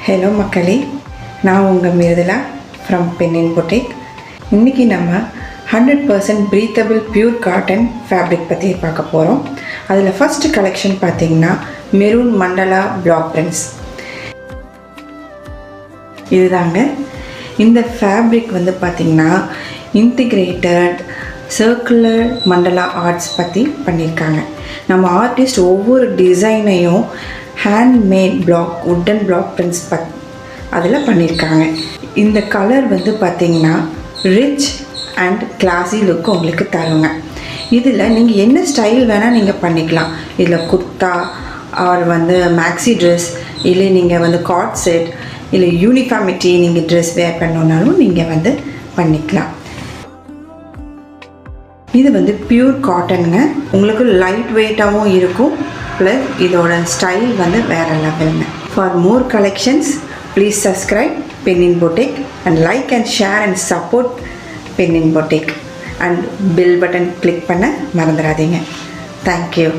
Hello மக்களே, நான் உங்கள் மிருதுலா ஃப்ரம் பென்னின் பொட்டிக். இன்றைக்கி நம்ம 100% ப்ரீத்தபிள் பியூர் காட்டன் ஃபேப்ரிக் பற்றி பார்க்க போகிறோம். அதில் ஃபஸ்ட்டு கலெக்ஷன் பார்த்திங்கன்னா மெரூன் மண்டலா பிளாக் பிரிண்ட்ஸ். இதுதாங்க இந்த ஃபேப்ரிக் பார்த்திங்கன்னா இன்டிகிரேட்டட் சர்க்குலர் மண்டலா ஆர்ட்ஸ் பற்றி பண்ணியிருக்காங்க. நம்ம ஆர்டிஸ்ட் ஒவ்வொரு டிசைனையும் handmade block wooden block prints அதில் பண்ணியிருக்காங்க. இந்த கலர் பார்த்திங்கன்னா ரிச் அண்ட் கிளாஸி லுக் உங்களுக்கு தருங்க. இதில் நீங்கள் என்ன ஸ்டைல் வேணால் நீங்கள் பண்ணிக்கலாம். இதில் குர்த்தா ஆர் மேக்ஸி ட்ரெஸ், இல்லை நீங்கள் காட் செட், இல்லை யூனிஃபார்மிட்டி நீங்கள் ட்ரெஸ் வேர் பண்ணணுன்னாலும் நீங்கள் பண்ணிக்கலாம். இது பியூர் காட்டனுங்க. உங்களுக்கு லைட் வெயிட்டாகவும் இருக்கும். ப்ளஸ் இதோட ஸ்டைல் வேறு லெவலுங்க. For more collections please subscribe பென்னின் boutique and like and share and support பென்னின் boutique and bell button click பண்ண மறந்துடாதீங்க. தேங்க்யூ.